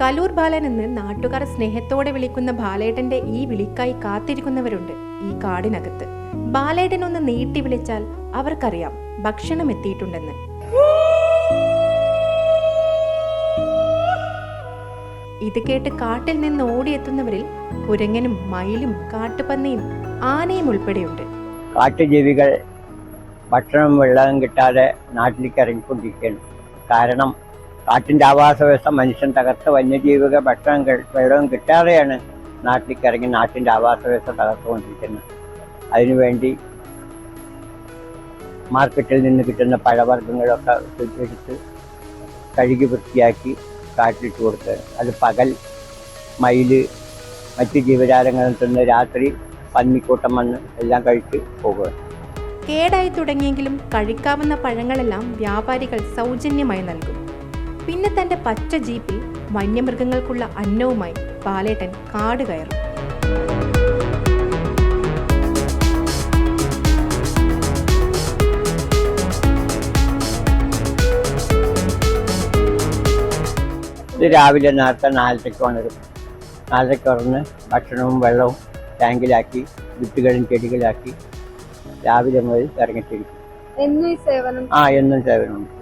കലൂർ ബാലൻ എന്ന് നാട്ടുകാർ സ്നേഹത്തോടെ വിളിക്കുന്ന ബാലേട്ടന്റെ ഈ വിളിക്കായി കാത്തിരിക്കുന്നവരുണ്ട് ഈ കാടിനകത്ത്. ബാലേട്ടൻ ഒന്ന് നീട്ടി വിളിച്ചാൽ അവർക്കറിയാം ഭക്ഷണം എത്തിയിട്ടുണ്ടെന്ന്. ഇത് കേട്ട് കാട്ടിൽ നിന്ന് ഓടിയെത്തുന്നവരിൽ കുരങ്ങനും മയിലും കാട്ടുപന്നിയും ആനയും ഉൾപ്പെടെയുണ്ട്. കാട്ടുജീവികൾ ഭക്ഷണം വെള്ളം കിട്ടാതെ നാട്ടിലേക്ക് ഇറങ്ങിക്കൊണ്ടിരിക്കുകയാണ്. കാരണം കാട്ടിൻ്റെ ആവാസ വ്യവസ്ഥ മനുഷ്യൻ തകർത്ത് വന്യജീവികൾ ഭക്ഷണം വെള്ളവും കിട്ടാതെയാണ് നാട്ടിലേക്ക് ഇറങ്ങി നാട്ടിൻ്റെ ആവാസ വ്യവസ്ഥ തകർത്തുകൊണ്ടിരിക്കുന്നത്. അതിനുവേണ്ടി മാർക്കറ്റിൽ നിന്ന് കിട്ടുന്ന പഴവർഗ്ഗങ്ങളൊക്കെ എടുത്ത് കഴുകി വൃത്തിയാക്കി കാട്ടിലിട്ട് കൊടുക്കുകയാണ്. അത് പകൽ മയില് മറ്റ് ജീവജാലങ്ങളിൽ നിന്ന് രാത്രി പന്നിക്കൂട്ടം വന്ന് എല്ലാം കഴിച്ച് പോകുകയാണ്. കേടായി തുടങ്ങിയെങ്കിലും കഴിക്കാവുന്ന പഴങ്ങളെല്ലാം വ്യാപാരികൾ സൗജന്യമായി നൽകും. പിന്നെ തന്റെ പച്ച ജീപ്പിൽ വന്യമൃഗങ്ങൾക്കുള്ള അന്നവുമായി ബാലേട്ടൻ കാട് കയറും. ഇത് രാവിലെ നേരത്തെ 4:30 ഉണരും. 4:30 ഉണർന്ന് ഭക്ഷണവും വെള്ളവും ടാങ്കിലാക്കി വിത്തുകളും ചെടികളാക്കി രാവിലെ മുതൽ ഇറങ്ങിത്തിരിക്കും. എന്നും സേവനം സേവനമുണ്ട്.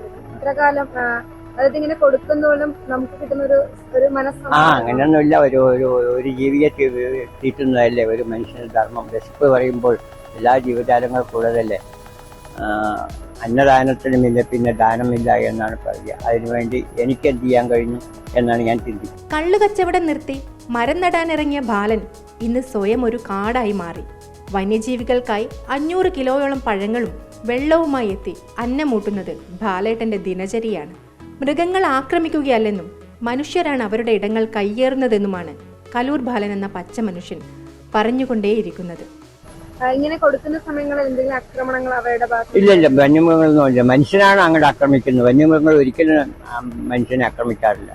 അതായത് ഇങ്ങനെ കൊടുക്കുന്നതോളം നമുക്ക് കിട്ടുന്ന ഒരു മനസ്സമാധാനം. അങ്ങനെയൊന്നുമില്ല. ഒരു ജീവിയെ തീറ്റുന്നതല്ലേ ഒരു മനുഷ്യന്റെ ധർമ്മം. വിശപ്പ് പറയുമ്പോൾ എല്ലാ ജീവജാലങ്ങൾക്കുള്ളതല്ലേ. അന്നദാനത്തിനുമില്ല പിന്നെ ദാനമില്ല എന്നാണ് പറയുക. അതിനുവേണ്ടി എനിക്ക് എന്ത് ചെയ്യാൻ കഴിഞ്ഞു എന്നാണ് ഞാൻ ചിന്തിക്കുന്നത്. കള്ളുകച്ചവടം നിർത്തി മരം നടാനിറങ്ങിയ ബാലൻ ഇന്ന് സ്വയം ഒരു കാടായി മാറി. വന്യജീവികൾക്കായി 500 കിലോയോളം പഴങ്ങളും വെള്ളവുമായി എത്തി അന്നമൂട്ടുന്നത് ബാലേട്ടന്റെ ദിനചര്യയാണ്. മൃഗങ്ങൾ ആക്രമിക്കുകയല്ലെന്നും മനുഷ്യരാണ് അവരുടെ ഇടങ്ങൾ കയ്യേറുന്നതെന്നുമാണ് കലൂർ ബാലൻ എന്ന പച്ച മനുഷ്യൻ പറഞ്ഞുകൊണ്ടേയിരിക്കുന്നത്. ഇങ്ങനെ കൊടുക്കുന്ന സമയങ്ങളിൽ എന്തെങ്കിലും ആക്രമണങ്ങൾ അവരുടെ ഭാഗത്ത്? ഇല്ല, വന്യമൃഗങ്ങളൊന്നുമില്ല. മനുഷ്യനാണ് അങ്ങോട്ട് ആക്രമിക്കുന്നത്. വന്യമൃഗങ്ങൾ ഒരിക്കലും മനുഷ്യനെ ആക്രമിക്കാറില്ല.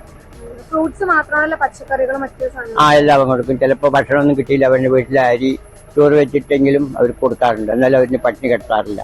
ഫ്രൂട്ട്സ് മാത്രമല്ല, പച്ചക്കറികൾ മറ്റു സാധനങ്ങൾ എല്ലാം കൊടുക്കും. ചിലപ്പോൾ ഭക്ഷണമൊന്നും കിട്ടിയില്ല, അവരുടെ വീട്ടിലെ അരി ചോറ് വെച്ചിട്ടെങ്കിലും അവർ കൊടുക്കാറുണ്ട്. എന്നാലും അവരിന് പട്ടിണി കെട്ടാറില്ല.